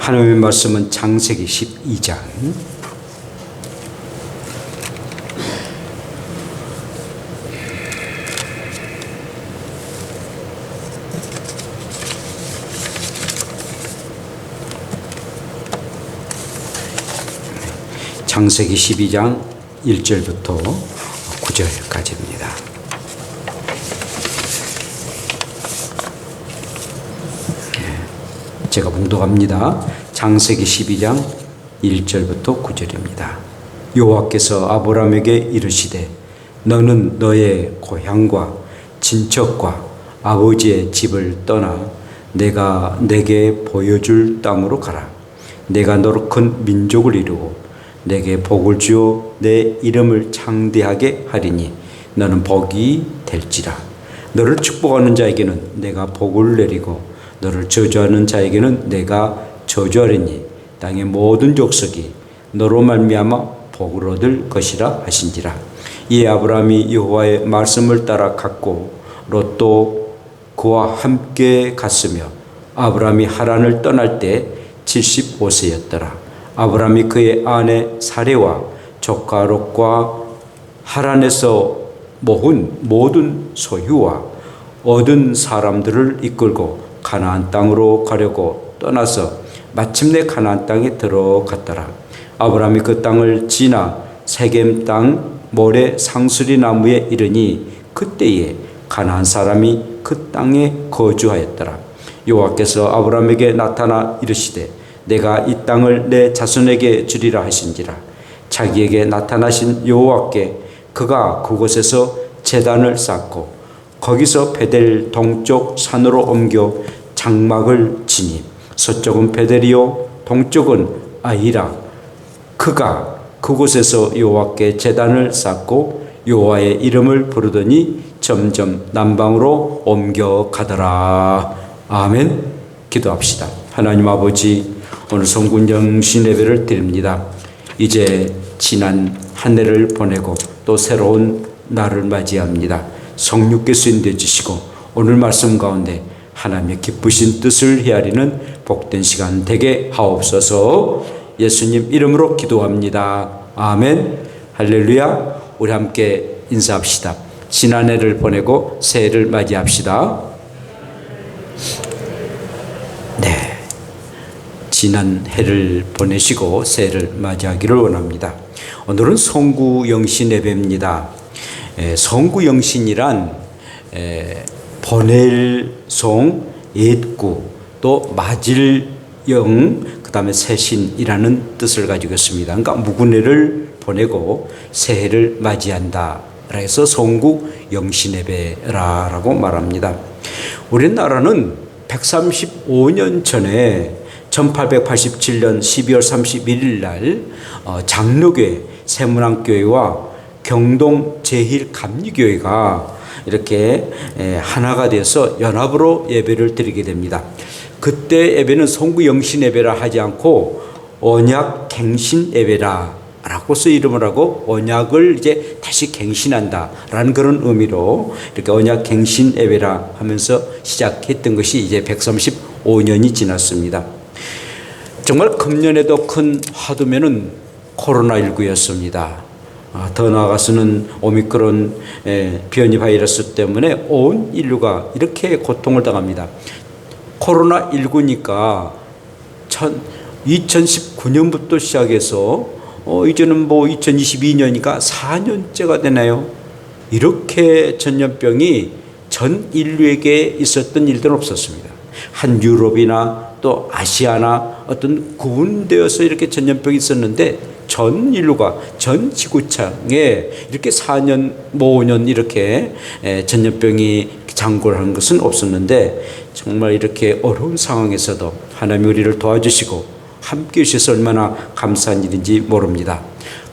하나님의 말씀은 창세기 12장 창세기 12장 1절부터 9절까지입니다. 제가 봉독합니다. 창세기 12장 1절부터 9절입니다. 여호와께서 아브라함에게 이르시되 너는 너의 고향과 친척과 아버지의 집을 떠나 내가 내게 보여줄 땅으로 가라. 내가 너로 큰 민족을 이루고 내게 복을 주어 내 이름을 창대하게 하리니 너는 복이 될지라. 너를 축복하는 자에게는 내가 복을 내리고 너를 저주하는 자에게는 내가 저주하리니 땅의 모든 족속이 너로 말미암아 복을 얻을 것이라 하신지라. 이에 아브라함이 여호와의 말씀을 따라 갔고 롯도 그와 함께 갔으며 아브라함이 하란을 떠날 때 75세였더라. 아브라함이 그의 아내 사레와 조카 롯과 하란에서 모은 모든 소유와 얻은 사람들을 이끌고 가나안 땅으로 가려고 떠나서 마침내 가나안 땅에 들어갔더라. 아브라함이 그 땅을 지나 세겜 땅 모래 상수리 나무에 이르니 그때에 가나안 사람이 그 땅에 거주하였더라. 여호와께서 아브라함에게 나타나 이르시되 내가 이 땅을 내 자손에게 주리라 하신지라. 자기에게 나타나신 여호와께 그가 그곳에서 제단을 쌓고 거기서 베델 동쪽 산으로 옮겨 장막을 지니 서쪽은 베델이요 동쪽은 아이라. 그가 그곳에서 여호와께 제단을 쌓고 여호와의 이름을 부르더니 점점 남방으로 옮겨가더라. 아멘. 기도합시다. 하나님 아버지, 오늘 성군 영신 예배를 드립니다. 이제 지난 한 해를 보내고 또 새로운 날을 맞이합니다. 성육께서 인도해 주시고 오늘 말씀 가운데 하나님의 기쁘신 뜻을 헤아리는 복된 시간 되게 하옵소서. 예수님 이름으로 기도합니다. 아멘. 할렐루야. 우리 함께 인사합시다. 지난 해를 보내고 새해를 맞이합시다. 네, 지난 해를 보내시고 새해를 맞이하기를 원합니다. 오늘은 성구영신 예배입니다. 성구영신이란 보낼송, 옛구, 또 맞을영, 그 다음에 새신이라는 뜻을 가지고 있습니다. 그러니까 묵은해를 보내고 새해를 맞이한다. 그래서 성구영신예배라고 말합니다. 우리나라는 135년 전에 1887년 12월 31일 날 장로교회, 세문안교회와 경동 제일감리교회가 이렇게 하나가 돼서 연합으로 예배를 드리게 됩니다. 그때 예배는 성구영신 예배라 하지 않고 언약갱신 예배라 라고서 이름을 하고 언약을 이제 다시 갱신한다라는 그런 의미로 이렇게 언약갱신 예배라 하면서 시작했던 것이 이제 135년이 지났습니다. 정말 금년에도 큰 화두면은 코로나19였습니다. 더 나아가서는 오미크론 변이 바이러스 때문에 온 인류가 이렇게 고통을 당합니다. 코로나19니까 2019년부터 시작해서 이제는 뭐 2022년이니까 4년째가 되나요? 이렇게 전염병이 전 인류에게 있었던 일들은 없었습니다. 한 유럽이나 또 아시아나 어떤 구분되어서 이렇게 전염병이 있었는데 전 인류가 전 지구창에 이렇게 4년, 5년 이렇게 전염병이 장골하는 것은 없었는데 정말 이렇게 어려운 상황에서도 하나님이 우리를 도와주시고 함께 해주셔서 얼마나 감사한 일인지 모릅니다.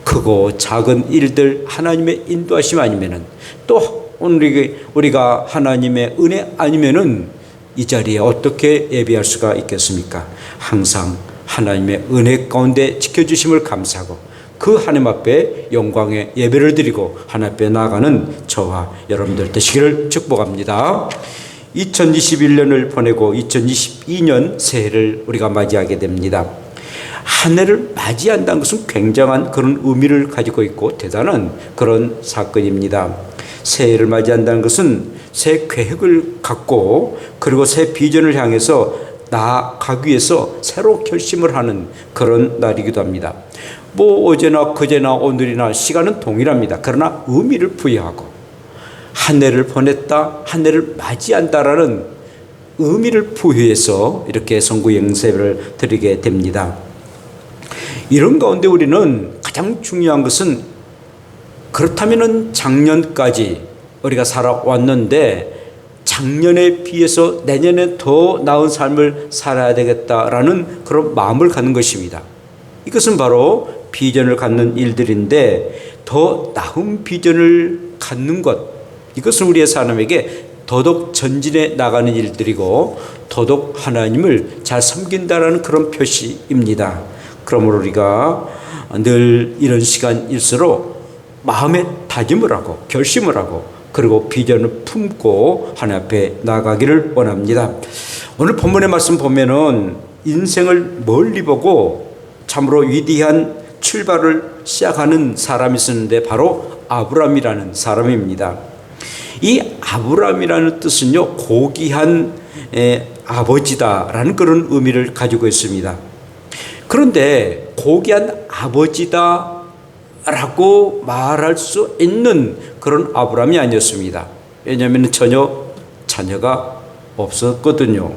크고 작은 일들 하나님의 인도하심 아니면은 또 우리가 하나님의 은혜 아니면은 이 자리에 어떻게 예배할 수가 있겠습니까? 항상 하나님의 은혜 가운데 지켜주심을 감사하고 그 하나님 앞에 영광의 예배를 드리고 하나님 앞에 나아가는 저와 여러분들 되시기를 축복합니다. 2021년을 보내고 2022년 새해를 우리가 맞이하게 됩니다. 한 해를 맞이한다는 것은 굉장한 그런 의미를 가지고 있고 대단한 그런 사건입니다. 새해를 맞이한다는 것은 새 계획을 갖고 그리고 새 비전을 향해서 나아가기 위해서 새로 결심을 하는 그런 날이기도 합니다. 뭐 어제나 그제나 오늘이나 시간은 동일합니다. 그러나 의미를 부여하고 한 해를 보냈다, 한 해를 맞이한다라는 의미를 부여해서 이렇게 선구 영세를 드리게 됩니다. 이런 가운데 우리는 가장 중요한 것은 그렇다면 작년까지 우리가 살아왔는데 작년에 비해서 내년에 더 나은 삶을 살아야 되겠다라는 그런 마음을 갖는 것입니다. 이것은 바로 비전을 갖는 일들인데 더 나은 비전을 갖는 것, 이것은 우리의 사람에게 더더욱 전진해 나가는 일들이고 더더욱 하나님을 잘 섬긴다라는 그런 표시입니다. 그러므로 우리가 늘 이런 시간일수록 마음에 다짐을 하고 결심을 하고 그리고 비전을 품고 하나님 앞에 나가기를 원합니다. 오늘 본문의 말씀 보면은 인생을 멀리 보고 참으로 위대한 출발을 시작하는 사람이 있었는데 바로 아브라함이라는 사람입니다. 이 아브라함이라는 뜻은요, 고귀한 아버지다라는 그런 의미를 가지고 있습니다. 그런데 고귀한 아버지다라고 말할 수 있는 그런 아브라함이 아니었습니다. 왜냐하면 전혀 자녀가 없었거든요.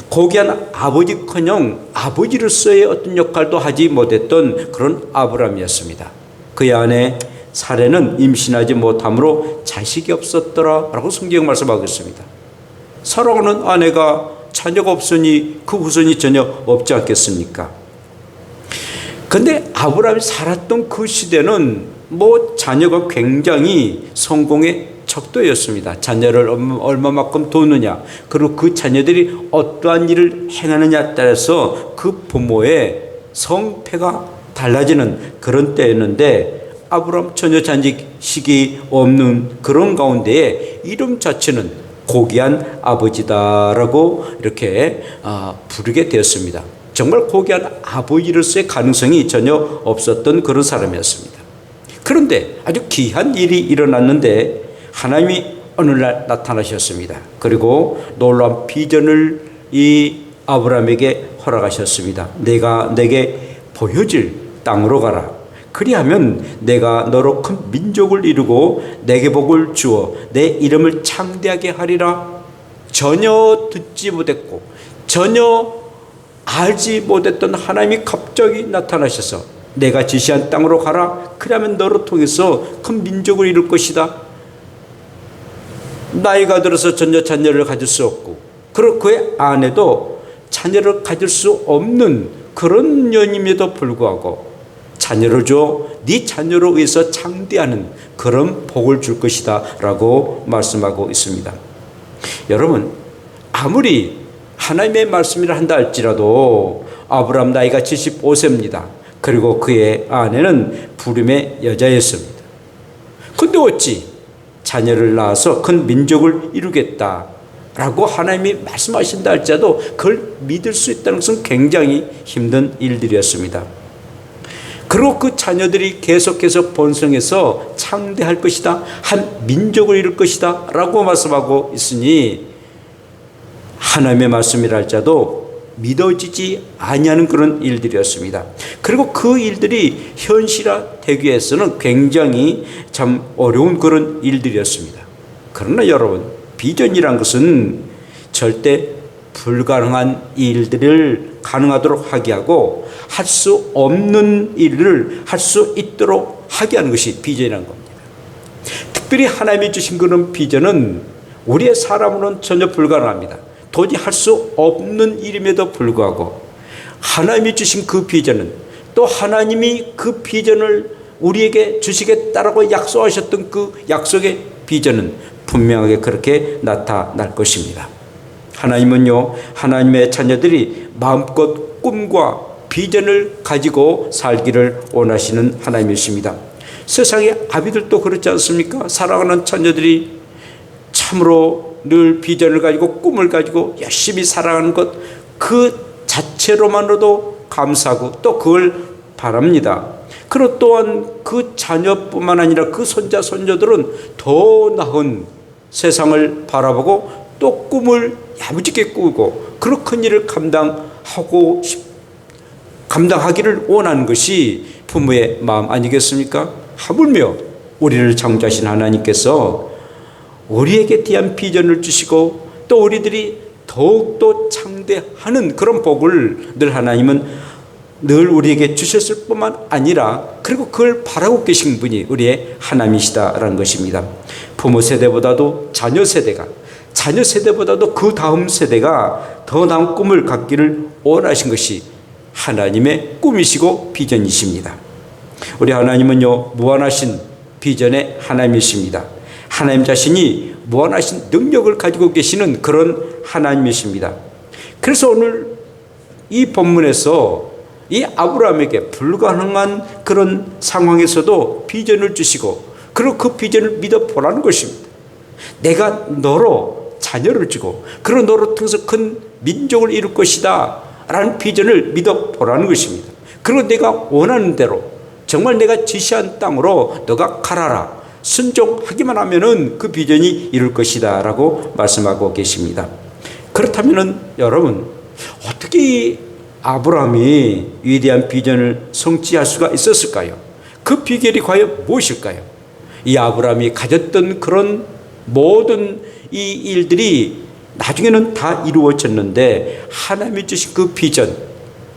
고귀한 아버지커녕 아버지로서의 어떤 역할도 하지 못했던 그런 아브라함이었습니다. 그의 아내 사레는 임신하지 못함으로 자식이 없었더라라고 성경 말씀하고 있습니다. 사랑하는 아내가 자녀가 없으니 그 후손이 전혀 없지 않겠습니까? 근데 아브라함이 살았던 그 시대는 뭐 자녀가 굉장히 성공의 척도였습니다. 자녀를 얼마만큼 두느냐, 그리고 그 자녀들이 어떠한 일을 행하느냐에 따라서 그 부모의 성패가 달라지는 그런 때였는데 아브라함 전혀 자식이 없는 그런 가운데에 이름 자체는 고귀한 아버지다라고 이렇게 부르게 되었습니다. 정말 고귀한 아버지로서의 가능성이 전혀 없었던 그런 사람이었습니다. 그런데 아주 귀한 일이 일어났는데 하나님이 어느 날 나타나셨습니다. 그리고 놀라운 비전을 이 아브라함에게 허락하셨습니다. 내가 내게 보여질 땅으로 가라. 그리하면 내가 너로 큰 민족을 이루고 내게 복을 주어 내 이름을 창대하게 하리라. 전혀 듣지 못했고 전혀 알지 못했던 하나님이 갑자기 나타나셔서 내가 지시한 땅으로 가라. 그러면 너로 통해서 큰 민족을 이룰 것이다. 나이가 들어서 전혀 자녀를 가질 수 없고 그리고 그의 아내도 자녀를 가질 수 없는 그런 년임에도 불구하고 자녀를 줘 네 자녀로 의해서 창대하는 그런 복을 줄 것이다 라고 말씀하고 있습니다. 여러분, 아무리 하나님의 말씀이라 한다 할지라도 아브라함 나이가 75세입니다. 그리고 그의 아내는 부름의 여자였습니다. 근데 어찌 자녀를 낳아서 큰 민족을 이루겠다라고 하나님이 말씀하신다 할지라도 그걸 믿을 수 있다는 것은 굉장히 힘든 일들이었습니다. 그리고 그 자녀들이 계속해서 번성해서 창대할 것이다, 한 민족을 이룰 것이다 라고 말씀하고 있으니 하나님의 말씀이라 할지라도 믿어지지 아니하는 그런 일들이었습니다. 그리고 그 일들이 현실화되기 위해서는 굉장히 참 어려운 그런 일들이었습니다. 그러나 여러분, 비전이란 것은 절대 불가능한 일들을 가능하도록 하게 하고 할 수 없는 일을 할 수 있도록 하게 하는 것이 비전이라는 겁니다. 특별히 하나님이 주신 그런 비전은 우리의 사람으로는 전혀 불가능합니다. 도저히 할 수 없는 일임에도 불구하고 하나님이 주신 그 비전은 또 하나님이 그 비전을 우리에게 주시겠다라고 약속하셨던 그 약속의 비전은 분명하게 그렇게 나타날 것입니다. 하나님은요, 하나님의 자녀들이 마음껏 꿈과 비전을 가지고 살기를 원하시는 하나님이십니다. 세상의 아비들도 그렇지 않습니까? 사랑하는 자녀들이 참으로 늘 비전을 가지고 꿈을 가지고 열심히 살아가는 것, 그 자체로만으로도 감사하고 또 그걸 바랍니다. 그리고 또한 그 자녀뿐만 아니라 그 손자 손녀들은 더 나은 세상을 바라보고 또 꿈을 야무지게 꾸고 그런 큰 일을 감당하기를 원하는 것이 부모의 마음 아니겠습니까? 하물며 우리를 창조하신 하나님께서 우리에게 대한 비전을 주시고 또 우리들이 더욱더 창대하는 그런 복을 늘 하나님은 늘 우리에게 주셨을 뿐만 아니라 그리고 그걸 바라고 계신 분이 우리의 하나님이시다라는 것입니다. 부모 세대보다도 자녀 세대보다도 그 다음 세대가 더 나은 꿈을 갖기를 원하신 것이 하나님의 꿈이시고 비전이십니다. 우리 하나님은요, 무한하신 비전의 하나님이십니다. 하나님 자신이 무한하신 능력을 가지고 계시는 그런 하나님이십니다. 그래서 오늘 이 본문에서 이 아브라함에게 불가능한 그런 상황에서도 비전을 주시고 그리고 그 비전을 믿어보라는 것입니다. 내가 너로 자녀를 주고 그리고 너로 통해서 큰 민족을 이룰 것이다 라는 비전을 믿어보라는 것입니다. 그리고 내가 원하는 대로 정말 내가 지시한 땅으로 너가 가라라 순종하기만 하면은 그 비전이 이룰 것이다 라고 말씀하고 계십니다. 그렇다면은 여러분, 어떻게 이 아브라함이 위대한 비전을 성취할 수가 있었을까요? 그 비결이 과연 무엇일까요? 이 아브라함이 가졌던 그런 모든 이 일들이 나중에는 다 이루어졌는데 하나님이 주신 그 비전,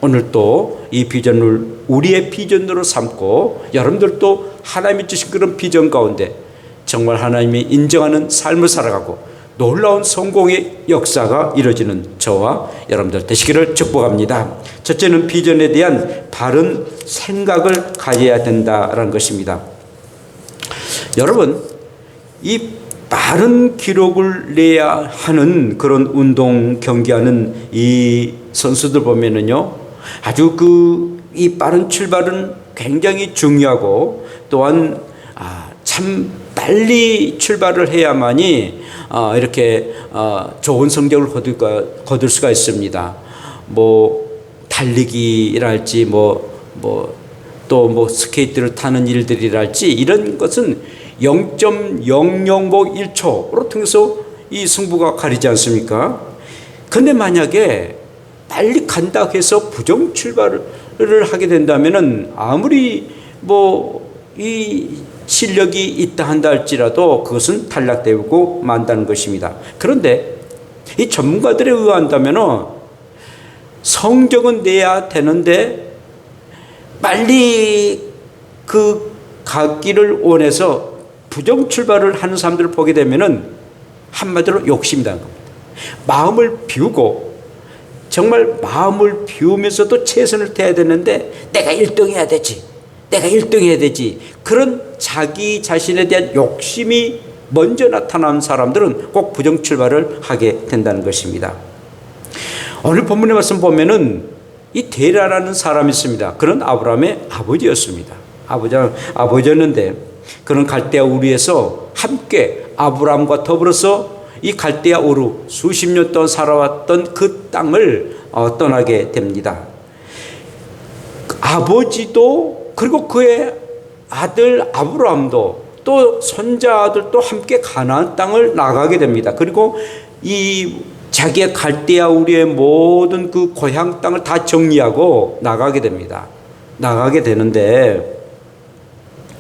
오늘 또 이 비전을 우리의 비전으로 삼고 여러분들도 하나님이 주신 그런 비전 가운데 정말 하나님이 인정하는 삶을 살아가고 놀라운 성공의 역사가 이루어지는 저와 여러분들 되시기를 축복합니다. 첫째는 비전에 대한 바른 생각을 가져야 된다라는 것입니다. 여러분, 이 빠른 기록을 내야 하는 그런 운동 경기하는 이 선수들 보면은요, 아주 이 빠른 출발은 굉장히 중요하고 또한 참 빨리 출발을 해야만이 이렇게 좋은 성적을 거둘 수가 있습니다. 달리기랄지 또 스케이트를 타는 일들이랄지 이런 것은 0.001초로 통해서 이 승부가 가리지 않습니까? 근데 만약에 빨리 간다 해서 부정 출발을 하게 된다면은 아무리 이 실력이 있다 한다 할지라도 그것은 탈락되고 만다는 것입니다. 그런데 이 전문가들에 의한다면은 성적은 내야 되는데 빨리 가기를 원해서 부정 출발을 하는 사람들을 보게 되면은 한마디로 욕심이라는 겁니다. 마음을 비우고 정말 마음을 비우면서도 최선을 다해야 되는데 내가 1등 해야 되지. 그런 자기 자신에 대한 욕심이 먼저 나타나는 사람들은 꼭 부정 출발을 하게 된다는 것입니다. 오늘 본문의 말씀 보면은 이 데라라는 사람이 있습니다. 그런 아브라함의 아버지였습니다. 아버지였는데 그는 갈대아 우르에서 함께 아브라함과 더불어서 이 갈대아 우르 수십 년 동안 살아왔던 그 땅을 떠나게 됩니다. 아버지도 그리고 그의 아들 아브라함도 또 손자들도 함께 가나안 땅을 나가게 됩니다. 그리고 이 자기의 갈대아 우르의 모든 그 고향 땅을 다 정리하고 나가게 됩니다. 나가게 되는데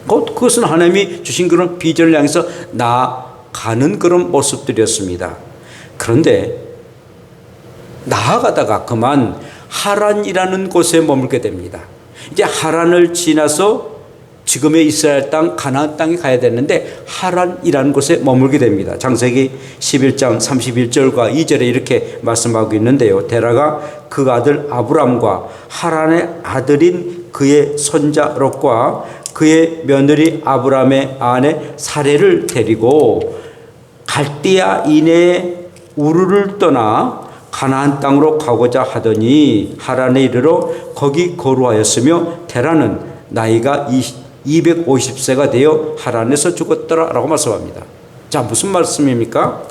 그것은 하나님이 주신 그런 비전을 향해서 나아가는 그런 모습들이었습니다. 그런데 나아가다가 그만 하란이라는 곳에 머물게 됩니다. 이제 하란을 지나서 지금의 이스라엘 땅 가나안 땅에 가야 되는데 하란이라는 곳에 머물게 됩니다. 창세기 11장 31절과 2절에 이렇게 말씀하고 있는데요. 데라가 그 아들 아브람과 하란의 아들인 그의 손자 롯과 그의 며느리 아브람의 아내 사레를 데리고 갈대아 이내의 우르를 떠나 가나안 땅으로 가고자 하더니 하란에 이르러 거기 거루하였으며 데라는 나이가 250세가 되어 하란에서 죽었더라 라고 말씀합니다. 자, 무슨 말씀입니까?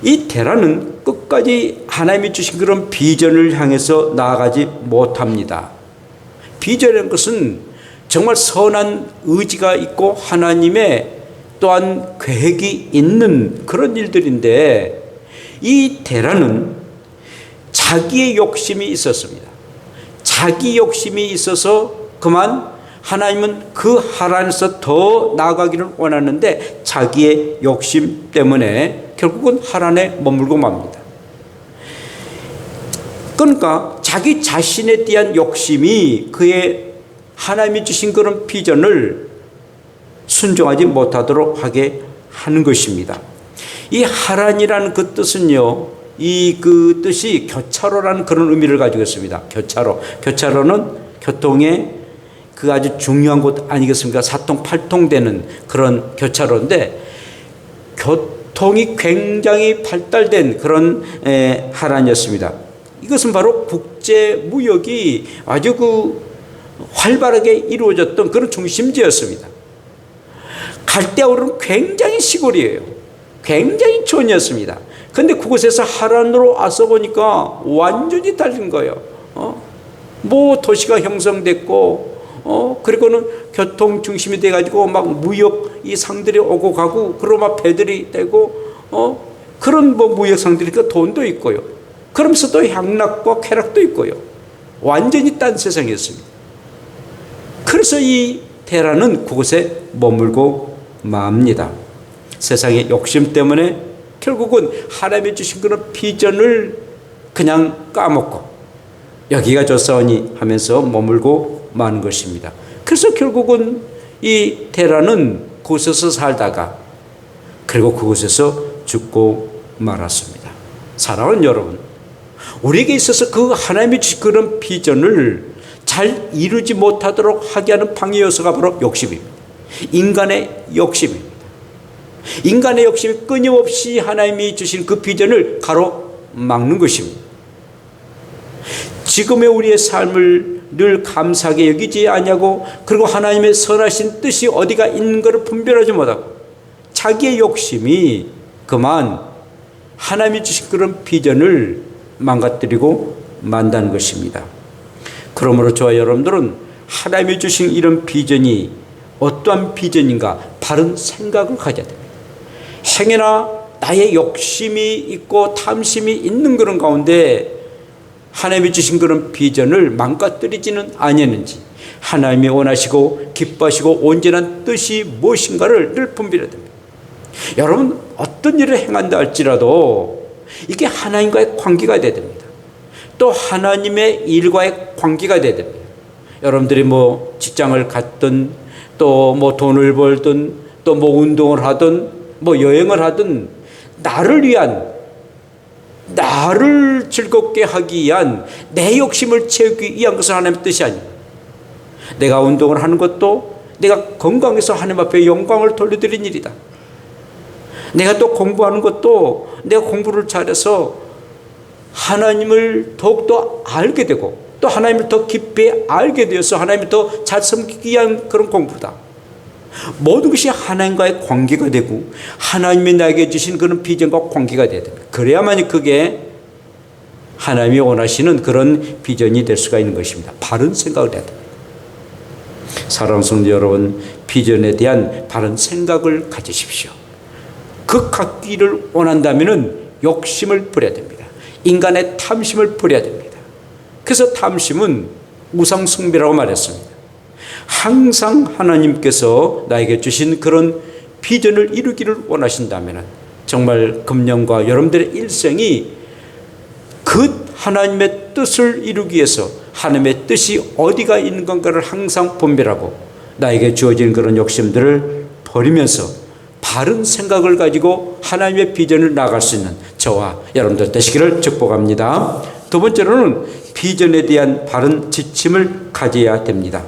이 테라는 끝까지 하나님이 주신 그런 비전을 향해서 나아가지 못합니다. 비전이라는 것은 정말 선한 의지가 있고 하나님의 또한 계획이 있는 그런 일들인데, 이 테라는 자기의 욕심이 있었습니다. 자기 욕심이 있어서 그만 하나님은 그 하란에서 더 나아가기를 원하는데 자기의 욕심 때문에 결국은 하란에 머물고 맙니다. 그러니까 자기 자신에 대한 욕심이 그의 하나님이 주신 그런 비전을 순종하지 못하도록 하게 하는 것입니다. 이 하란이라는 그 뜻은요, 이 그 뜻이 교차로라는 그런 의미를 가지고 있습니다. 교차로. 교차로는 교통의 그 아주 중요한 곳 아니겠습니까? 사통팔통 되는 그런 교차로인데, 교통이 굉장히 발달된 그런 하란이었습니다. 이것은 바로 국제 무역이 아주 그 활발하게 이루어졌던 그런 중심지였습니다. 갈대아우르는 굉장히 시골이에요. 굉장히 촌이었습니다. 근데 그곳에서 하란으로 와서 보니까 완전히 달린 거예요. 뭐 도시가 형성됐고, 그리고는 교통 중심이 돼가지고 막 무역 이 상들이 오고 가고, 그리고 막 배들이 되고, 그런 뭐 무역 상들이 그 돈도 있고요. 그러면서 또 향락과 쾌락도 있고요. 완전히 딴 세상이었습니다. 그래서 이 테라는 그곳에 머물고 맙니다. 세상의 욕심 때문에 결국은 하나님이 주신 그런 비전을 그냥 까먹고 여기가 좋사오니 하면서 머물고 마는 것입니다. 그래서 결국은 이 테라는 그곳에서 살다가 그리고 그곳에서 죽고 말았습니다. 사랑하는 여러분, 우리에게 있어서 그 하나님이 주신 그런 비전을 잘 이루지 못하도록 하게 하는 방해 요소가 바로 욕심입니다. 인간의 욕심입니다. 인간의 욕심이 끊임없이 하나님이 주신 그 비전을 가로막는 것입니다. 지금의 우리의 삶을 늘 감사하게 여기지 않냐고, 그리고 하나님의 선하신 뜻이 어디가 있는 것을 분별하지 못하고 자기의 욕심이 그만 하나님이 주신 그런 비전을 망가뜨리고 만다는 것입니다. 그러므로 저와 여러분들은 하나님이 주신 이런 비전이 어떠한 비전인가 바른 생각을 가져야 됩니다. 행여나 나의 욕심이 있고 탐심이 있는 그런 가운데 하나님이 주신 그런 비전을 망가뜨리지는 아니했는지, 하나님이 원하시고 기뻐하시고 온전한 뜻이 무엇인가를 늘 분별해야 됩니다. 여러분, 어떤 일을 행한다 할지라도 이게 하나님과의 관계가 돼야 됩니다. 또 하나님의 일과의 관계가 돼야 됩니다. 여러분들이 뭐 직장을 갔든 또 뭐 돈을 벌든 또 뭐 운동을 하든 뭐 여행을 하든 나를 위한, 나를 즐겁게 하기 위한, 내 욕심을 채우기 위한 것은 하나님의 뜻이 아닙니다. 내가 운동을 하는 것도 내가 건강해서 하나님 앞에 영광을 돌려드린 일이다. 내가 또 공부하는 것도 내가 공부를 잘해서 하나님을 더욱더 알게 되고 또 하나님을 더 깊이 알게 되어서 하나님을 더 잘 섬기기 위한 그런 공부다. 모든 것이 하나님과의 관계가 되고 하나님이 나에게 주신 그런 비전과 관계가 돼야 됩니다. 그래야만 그게 하나님이 원하시는 그런 비전이 될 수가 있는 것입니다. 바른 생각을 해야 됩니다. 사랑하는 성도 여러분, 비전에 대한 바른 생각을 가지십시오. 그 갖기를 원한다면 욕심을 버려야 됩니다. 인간의 탐심을 버려야 됩니다. 그래서 탐심은 우상숭배라고 말했습니다. 항상 하나님께서 나에게 주신 그런 비전을 이루기를 원하신다면 정말 금년과 여러분들의 일생이 그 하나님의 뜻을 이루기 위해서 하나님의 뜻이 어디가 있는 건가를 항상 분별하고 나에게 주어진 그런 욕심들을 버리면서 바른 생각을 가지고 하나님의 비전을 나아갈 수 있는 저와 여러분들 되시기를 축복합니다. 두 번째로는 비전에 대한 바른 지침을 가져야 됩니다.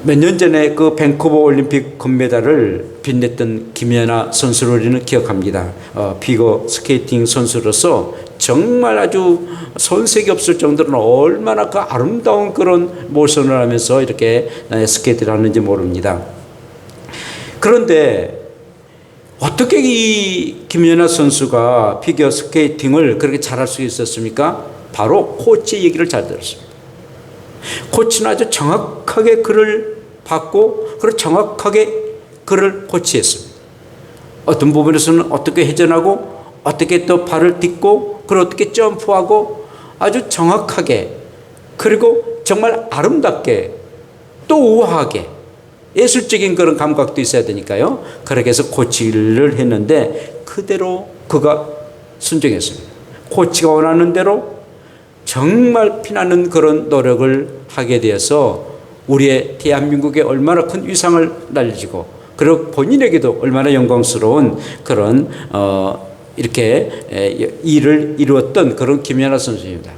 몇 년 전에 그 밴쿠버 올림픽 금메달을 빛냈던 김연아 선수를 우리는 기억합니다. 피겨 스케이팅 선수로서 정말 아주 손색이 없을 정도로 얼마나 그 아름다운 그런 모션을 하면서 이렇게 스케이트를 하는지 모릅니다. 그런데 어떻게 이 김연아 선수가 피겨 스케이팅을 그렇게 잘할 수 있었습니까? 바로 코치의 얘기를 잘 들었습니다. 코치는 아주 정확하게 그를 받고 그리고 정확하게 그를 코치했습니다. 어떤 부분에서는 어떻게 회전하고 어떻게 또 발을 딛고 그리고 어떻게 점프하고 아주 정확하게 그리고 정말 아름답게 또 우아하게 예술적인 그런 감각도 있어야 되니까요. 그렇게 해서 코치를 했는데 그대로 그가 순종했습니다. 코치가 원하는 대로 정말 피나는 그런 노력을 하게 되어서 우리의 대한민국에 얼마나 큰 위상을 날리고 그리고 본인에게도 얼마나 영광스러운 그런 이렇게 일을 이루었던 그런 김연아 선수입니다.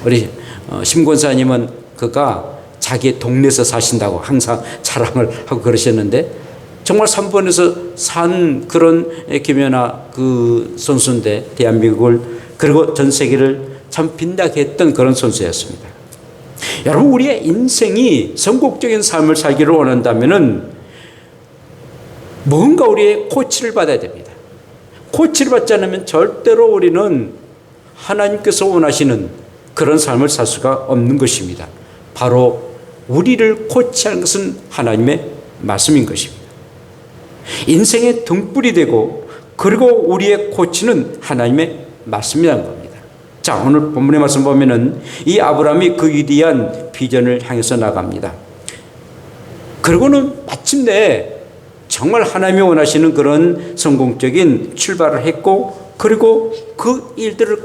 우리 심권사님은 그가 자기의 동네에서 사신다고 항상 자랑을 하고 그러셨는데 정말 3번에서 산 그런 김연아 그 선수인데 대한민국을 그리고 전 세계를 참 빛나게 했던 그런 선수였습니다. 여러분 우리의 인생이 성공적인 삶을 살기를 원한다면은 뭔가 우리의 코치를 받아야 됩니다. 코치를 받지 않으면 절대로 우리는 하나님께서 원하시는 그런 삶을 살 수가 없는 것입니다. 바로 우리를 코치하는 것은 하나님의 말씀인 것입니다. 인생의 등불이 되고 그리고 우리의 코치는 하나님의 말씀이라는 겁니다. 자, 오늘 본문의 말씀 보면은 이 아브라함이 그 위대한 비전을 향해서 나갑니다. 그리고는 마침내 정말 하나님이 원하시는 그런 성공적인 출발을 했고 그리고 그 일들을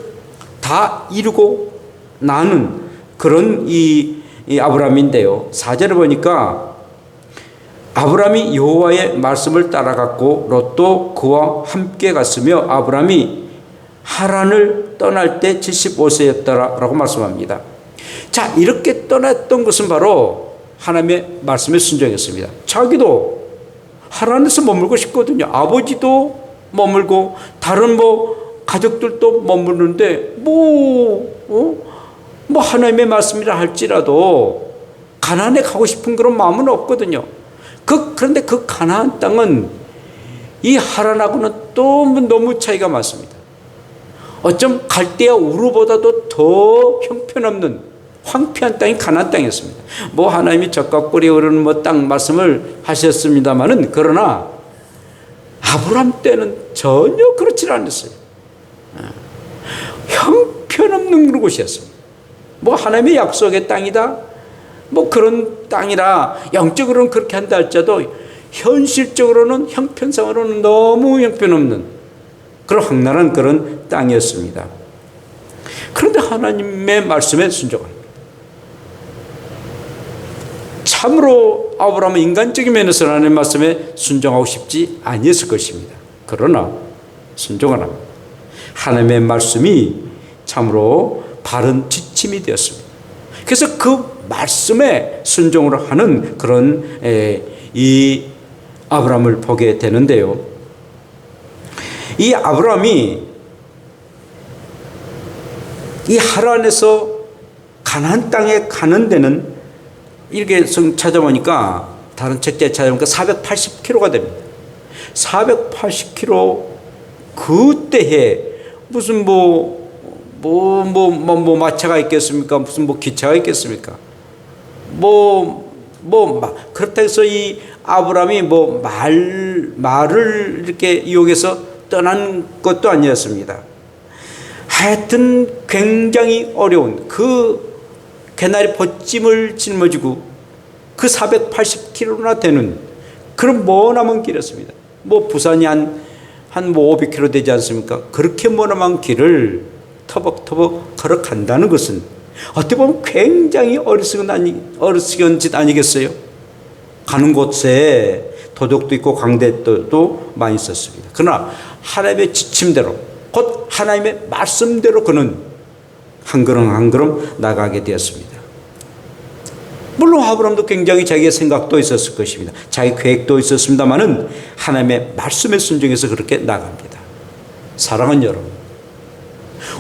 다 이루고 나는 그런 이 아브라함인데요. 4절을 보니까 아브라함이 여호와의 말씀을 따라갔고 롯도 그와 함께 갔으며 아브라함이 하란을 떠날 때 75세였더라라고 말씀합니다. 자, 이렇게 떠났던 것은 바로 하나님의 말씀에 순종했습니다. 자기도 하란에서 머물고 싶거든요. 아버지도 머물고 다른 가족들도 머무르는데 하나님의 말씀이라 할지라도 가나안에 가고 싶은 그런 마음은 없거든요. 그런데 그 가나안 땅은 이 하란하고는 또 너무 차이가 많습니다. 어쩜 갈대아 우르보다도 더 형편없는 황폐한 땅이 가나안 땅이었습니다. 하나님이 젖과 꿀이 흐르는 땅 말씀을 하셨습니다마는 그러나 아브라함 때는 전혀 그렇지 않았어요. 형편없는 그런 곳이었습니다. 하나님의 약속의 땅이다. 그런 땅이라 영적으로는 그렇게 한다 할지라도 현실적으로는 형편상으로는 너무 형편없는 그런 황량한 그런 땅이었습니다. 그런데 하나님의 말씀에 순종합니다. 참으로 아브라함은 인간적인 면에서 하나님의 말씀에 순종하고 싶지 아니었을 것입니다. 그러나 순종을 합니다. 하나님의 말씀이 참으로 바른 지침이 되었습니다. 그래서 그 말씀에 순종을 하는 그런 이 아브라함을 보게 되는데요. 이 아브라함이 이 하란에서 가나안 땅에 가는 데는 이렇게 찾아보니까 다른 책자에 찾아보니까 480km가 됩니다. 480km 그때에 무슨 마차가 있겠습니까? 무슨 기차가 있겠습니까? 그렇다 해서 이 아브라함이 말을 이렇게 이용해서 떠난 것도 아니었습니다. 하여튼 굉장히 어려운 그 개나리 벗짐을 짊어지고 그 480km나 되는 그런 머나먼 길이었습니다. 부산이 한 500km 되지 않습니까? 그렇게 머나먼 길을 터벅터벅 걸어간다는 것은 어떻게 보면 굉장히 어리석은 짓 아니겠어요? 가는 곳에 도둑도 있고 강대도 많이 있었습니다. 그러나 하나님의 지침대로 곧 하나님의 말씀대로 그는 한 걸음 한 걸음 나가게 되었습니다. 물론 아브라함도 굉장히 자기의 생각도 있었을 것입니다. 자기 계획도 있었습니다마는 하나님의 말씀에 순종해서 그렇게 나갑니다. 사랑하는 여러분,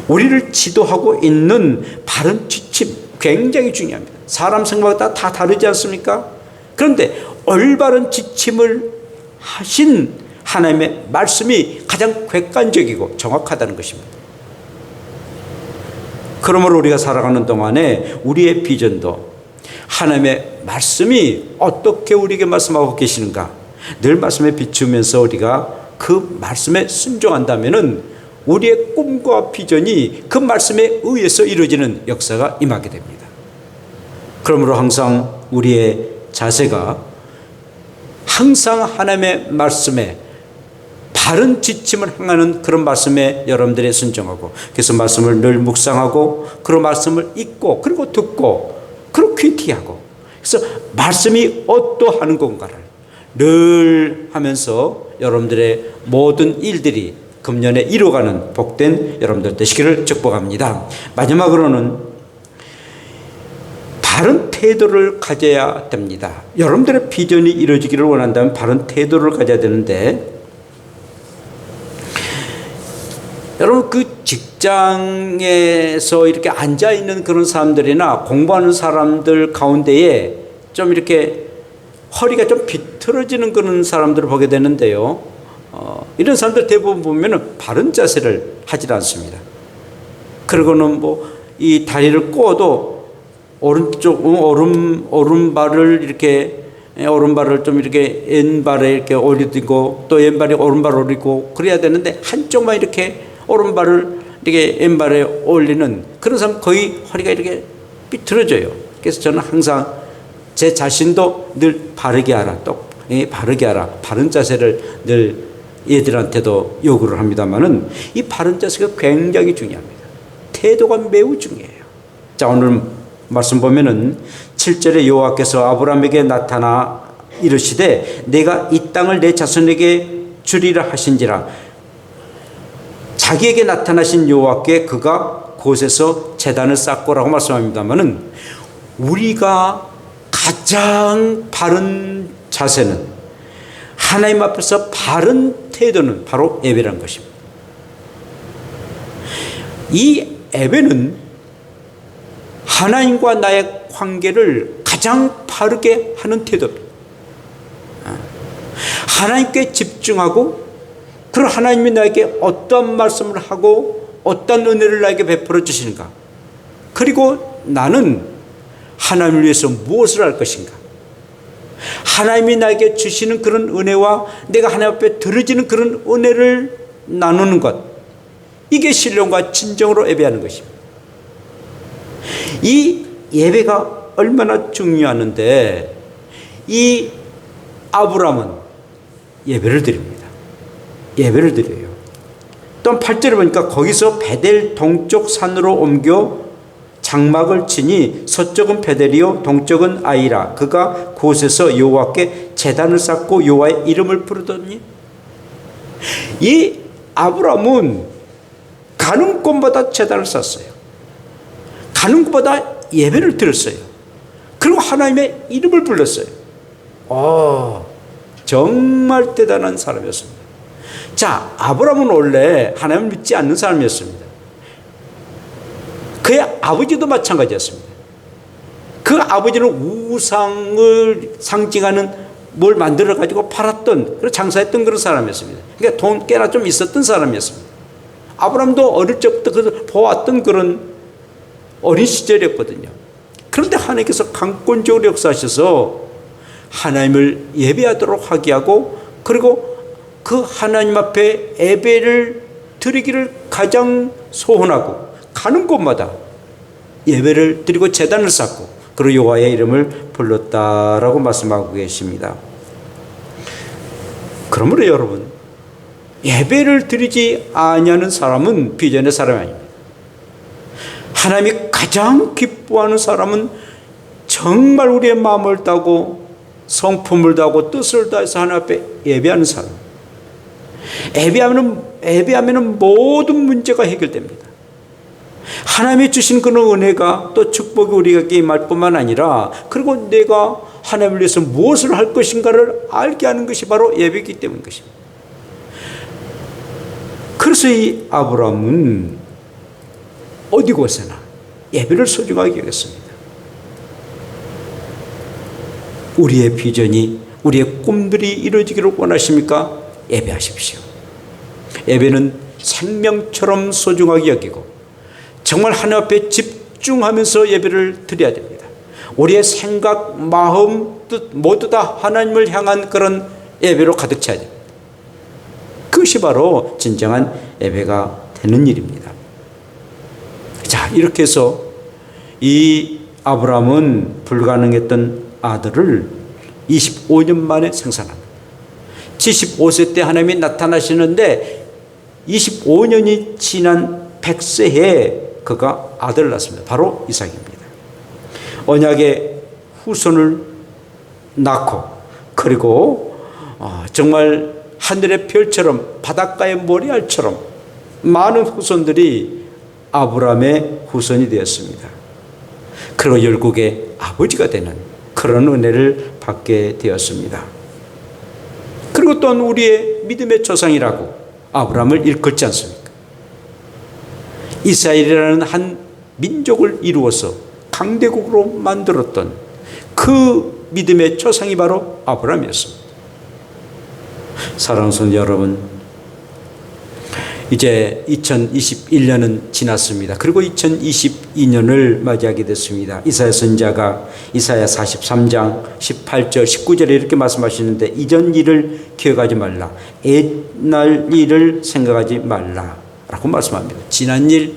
우리를 지도하고 있는 바른 지침 굉장히 중요합니다. 사람 생각마다 다 다르지 않습니까? 그런데 올바른 지침을 하신 하나님의 말씀이 가장 객관적이고 정확하다는 것입니다. 그러므로 우리가 살아가는 동안에 우리의 비전도 하나님의 말씀이 어떻게 우리에게 말씀하고 계시는가 늘 말씀에 비추면서 우리가 그 말씀에 순종한다면은 우리의 꿈과 비전이 그 말씀에 의해서 이루어지는 역사가 임하게 됩니다. 그러므로 항상 우리의 자세가 항상 하나님의 말씀에 바른 지침을 행하는 그런 말씀에 여러분들이 순종하고 그래서 말씀을 늘 묵상하고 그 말씀을 읽고 그리고 듣고 그리고 퀴티하고 그래서 말씀이 어떠하는 건가를 늘 하면서 여러분들의 모든 일들이 금년에 이루어가는 복된 여러분들 되시기를 축복합니다. 마지막으로는 바른 태도를 가져야 됩니다. 여러분들의 비전이 이루어지기를 원한다면 바른 태도를 가져야 되는데 여러분 그 직장에서 이렇게 앉아있는 그런 사람들이나 공부하는 사람들 가운데에 좀 이렇게 허리가 좀 비틀어지는 그런 사람들을 보게 되는데요. 이런 사람들 대부분 보면은 바른 자세를 하지 않습니다. 그리고는 뭐 이 다리를 꼬어도 오른쪽 오른발을 이렇게 오른발을 좀 이렇게 왼발에 이렇게 올리고 또 왼발이 오른발 올리고 그래야 되는데 한쪽만 이렇게 오른발을 이렇게 왼발에 올리는 그런 사람 거의 허리가 이렇게 삐뚤어져요. 그래서 저는 항상 제 자신도 늘 바르게 하라, 또 바르게 하라, 바른 자세를 늘 얘들한테도 요구를 합니다만은 이 바른 자세가 굉장히 중요합니다. 태도가 매우 중요해요. 자, 오늘 말씀 보면은 7절에 여호와께서 아브라함에게 나타나 이르시되 내가 이 땅을 내 자손에게 주리라 하신지라. 자기에게 나타나신 여호와께 그가 곳에서 제단을 쌓고라고 말씀합니다만은 우리가 가장 바른 자세는 하나님 앞에서 바른 태도는 바로 예배라는 것입니다. 이 예배는 하나님과 나의 관계를 가장 바르게 하는 태도입니다. 하나님께 집중하고 그럼 하나님이 나에게 어떤 말씀을 하고 어떤 은혜를 나에게 베풀어 주시는가, 그리고 나는 하나님을 위해서 무엇을 할 것인가, 하나님이 나에게 주시는 그런 은혜와 내가 하나님 앞에 드려지는 그런 은혜를 나누는 것, 이게 신령과 진정으로 예배하는 것입니다. 이 예배가 얼마나 중요하는데 이 아브라함은 예배를 드립니다. 예배를 드려요. 또 8절에 보니까 거기서 베델 동쪽 산으로 옮겨 장막을 치니 서쪽은 베델이요 동쪽은 아이라. 그가 곳에서 여호와께 제단을 쌓고 여호와의 이름을 부르더니, 이 아브라함은 가는 곳마다 제단을 쌓았어요. 가는 곳마다 예배를 드렸어요. 그리고 하나님의 이름을 불렀어요. 정말 대단한 사람이었습니다. 자, 아브라함은 원래 하나님을 믿지 않는 사람이었습니다. 그의 아버지도 마찬가지였습니다. 그 아버지는 우상을 상징하는 뭘 만들어 가지고 팔았던, 그리고 장사했던 그런 사람이었습니다. 그러니까 돈 꽤나 좀 있었던 사람이었습니다. 아브라함도 어릴 적부터 그걸 보았던 그런 어린 시절이었거든요. 그런데 하나님께서 강권적으로 역사하셔서 하나님을 예배하도록 하게 하고, 그리고 그 하나님 앞에 예배를 드리기를 가장 소원하고 가는 곳마다 예배를 드리고 제단을 쌓고 그리고 여호와의 이름을 불렀다라고 말씀하고 계십니다. 그러므로 여러분, 예배를 드리지 아니하는 사람은 비전의 사람이 아닙니다. 하나님이 가장 기뻐하는 사람은 정말 우리의 마음을 다하고 성품을 다하고 뜻을 다해서 하나님 앞에 예배하는 사람. 예배하면 모든 문제가 해결됩니다. 하나님이 주신 그런 은혜가 또 축복이 우리에게 임할 뿐만 아니라, 그리고 내가 하나님을 위해서 무엇을 할 것인가를 알게 하는 것이 바로 예배이기 때문인 것입니다. 그래서 이 아브라함은 어디 곳에나 예배를 소중하게 여겼습니다. 우리의 비전이, 우리의 꿈들이 이루어지기를 원하십니까? 예배하십시오. 예배는 생명처럼 소중하게 여기고 정말 하나님 앞에 집중하면서 예배를 드려야 됩니다. 우리의 생각, 마음, 뜻 모두 다 하나님을 향한 그런 예배로 가득 차야 됩니다. 그것이 바로 진정한 예배가 되는 일입니다. 자, 이렇게 해서 이 아브라함은 불가능했던 아들을 25년 만에 생산합니다. 75세 때 하나님이 나타나시는데 25년이 지난 100세에 그가 아들을 낳습니다. 바로 이삭입니다. 언약의 후손을 낳고 그리고 정말 하늘의 별처럼 바닷가의 모래알처럼 많은 후손들이 아브라함의 후손이 되었습니다. 그리고 열국의 아버지가 되는 그런 은혜를 받게 되었습니다. 그리고 또한 우리의 믿음의 조상이라고 아브라함을 일컫지 않습니까? 이스라엘이라는 한 민족을 이루어서 강대국으로 만들었던 그 믿음의 조상이 바로 아브라함이었습니다. 사랑하는 성도 여러분, 이제 2021년은 지났습니다. 그리고 2022년을 맞이하게 됐습니다. 이사야 선지자가 이사야 43장 18절 19절에 이렇게 말씀하시는데 이전 일을 기억하지 말라, 옛날 일을 생각하지 말라 라고 말씀합니다. 지난 일,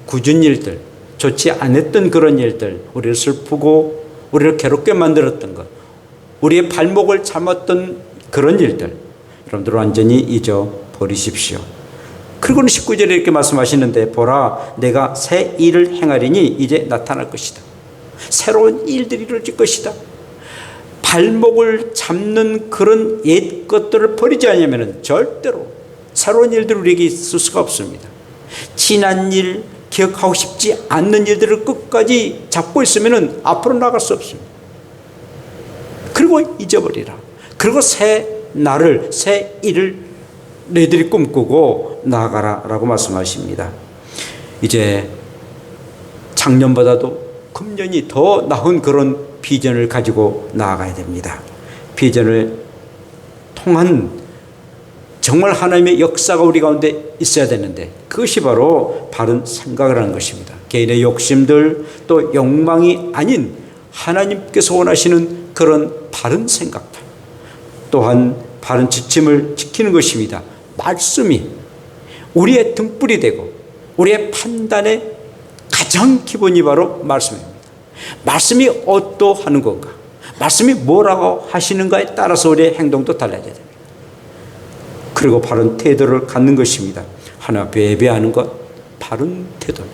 굳은 일들, 좋지 않았던 그런 일들, 우리를 슬프고 우리를 괴롭게 만들었던 것, 우리의 발목을 잡았던 그런 일들, 여러분들 완전히 잊어버리십시오. 그리고는 19절에 이렇게 말씀하시는데 보라, 내가 새 일을 행하리니 이제 나타날 것이다. 새로운 일들이 이루어질 것이다. 발목을 잡는 그런 옛 것들을 버리지 않으면 절대로 새로운 일들이 우리에게 있을 수가 없습니다. 지난 일, 기억하고 싶지 않는 일들을 끝까지 잡고 있으면 앞으로 나갈 수 없습니다. 그리고 잊어버리라. 그리고 새 날을, 새 일을 너희들이 꿈꾸고 나아가라 라고 말씀하십니다. 이제 작년보다도 금년이 더 나은 그런 비전을 가지고 나아가야 됩니다. 비전을 통한 정말 하나님의 역사가 우리 가운데 있어야 되는데 그것이 바로 바른 생각을 하는 것입니다. 개인의 욕심들 또 욕망이 아닌 하나님께서 원하시는 그런 바른 생각들, 또한 바른 지침을 지키는 것입니다. 말씀이 우리의 등불이 되고 우리의 판단의 가장 기본이 바로 말씀입니다. 말씀이 어떠하는 건가, 말씀이 뭐라고 하시는가에 따라서 우리의 행동도 달라져야 됩니다. 그리고 바른 태도를 갖는 것입니다. 하나님 앞에 예배하는 것, 바른 태도.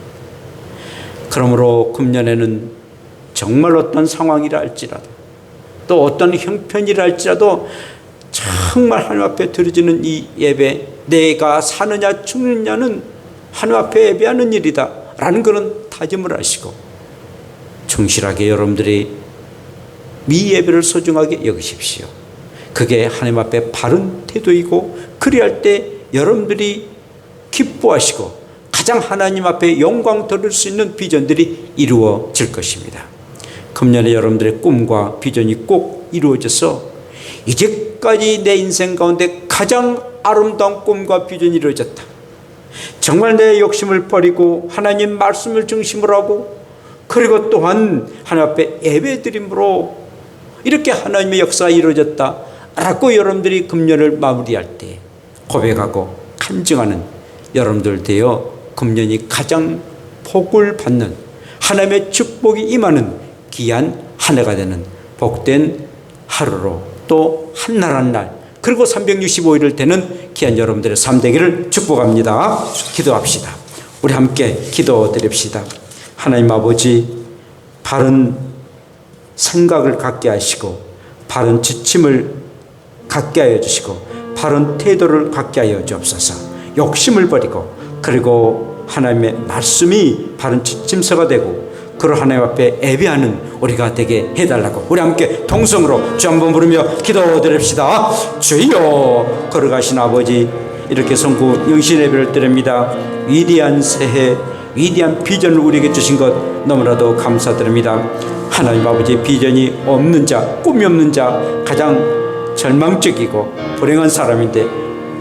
그러므로 금년에는 정말 어떤 상황이라 할지라도 또 어떤 형편이라 할지라도 정말 하나님 앞에 드려지는 이 예배, 내가 사느냐 죽느냐는 하나님 앞에 예배하는 일이다 라는 그런 다짐을 하시고 충실하게 여러분들이 미 예배를 소중하게 여기십시오. 그게 하나님 앞에 바른 태도이고 그리할 때 여러분들이 기뻐하시고 가장 하나님 앞에 영광 돌릴 수 있는 비전들이 이루어질 것입니다. 금년에 여러분들의 꿈과 비전이 꼭 이루어져서 이제까지 내 인생 가운데 가장 아름다운 꿈과 비전이 이루어졌다. 정말 내 욕심을 버리고 하나님 말씀을 중심으로 하고 그리고 또한 하나님 앞에 예배드림으로 이렇게 하나님의 역사가 이루어졌다 라고 여러분들이 금년을 마무리할 때 고백하고 간증하는 여러분들 되어 금년이 가장 복을 받는 하나님의 축복이 임하는 귀한 한 해가 되는 복된 하루로 또 한날 한날 그리고 365일을 되는 귀한 여러분들의 삶 되기를 축복합니다. 기도합시다. 우리 함께 기도드립시다. 하나님 아버지, 바른 생각을 갖게 하시고 바른 지침을 갖게 하여 주시고 바른 태도를 갖게 하여 주옵소서. 욕심을 버리고 그리고 하나님의 말씀이 바른 지침서가 되고 그런 하나님 앞에 예배하는 우리가 되게 해달라고 우리 함께 동성으로 주 한번 부르며 기도드립시다. 주여, 걸어가신 아버지, 이렇게 성구 영신 예배를 드립니다. 위대한 새해, 위대한 비전을 우리에게 주신 것 너무나도 감사드립니다. 하나님 아버지, 비전이 없는 자, 꿈이 없는 자 가장 절망적이고 불행한 사람인데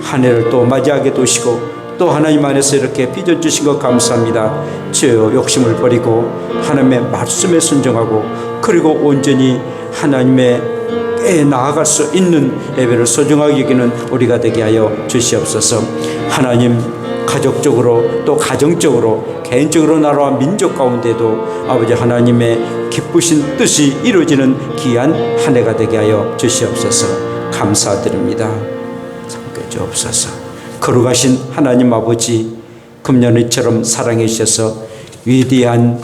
한 해를 또 맞이하게 도시고 또 하나님 안에서 이렇게 빚어주신 것 감사합니다. 주여, 욕심을 버리고 하나님의 말씀에 순종하고 그리고 온전히 하나님의 에 나아갈 수 있는 예배를 소중하게 여기는 우리가 되게 하여 주시옵소서. 하나님, 가족적으로 또 가정적으로 개인적으로 나라와 민족 가운데도 아버지 하나님의 기쁘신 뜻이 이루어지는 귀한 한 해가 되게 하여 주시옵소서. 감사드립니다. 참게 주옵소서. 거룩하신 하나님 아버지, 금년이처럼 사랑해 주셔서 위대한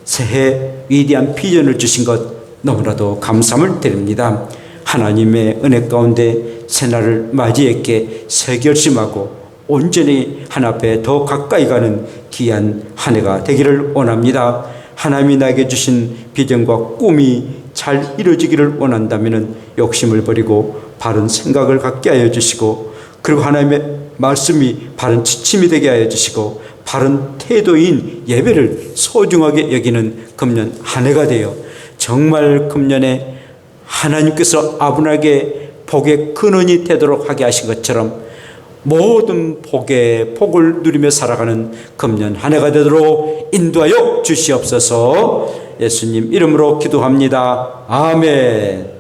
새해, 위대한 비전을 주신 것 너무나도 감사함을 드립니다. 하나님의 은혜 가운데 새날을 맞이했기에 새 결심하고 온전히 하나 앞에 더 가까이 가는 귀한 한 해가 되기를 원합니다. 하나님이 나에게 주신 비전과 꿈이 잘 이루어지기를 원한다면 욕심을 버리고 바른 생각을 갖게 하여 주시고, 그리고 하나님의 말씀이 바른 지침이 되게 하여 주시고 바른 태도인 예배를 소중하게 여기는 금년 한 해가 되어 정말 금년에 하나님께서 아분하게 복의 근원이 되도록 하게 하신 것처럼 모든 복의 복을 누리며 살아가는 금년 한 해가 되도록 인도하여 주시옵소서. 예수님 이름으로 기도합니다. 아멘.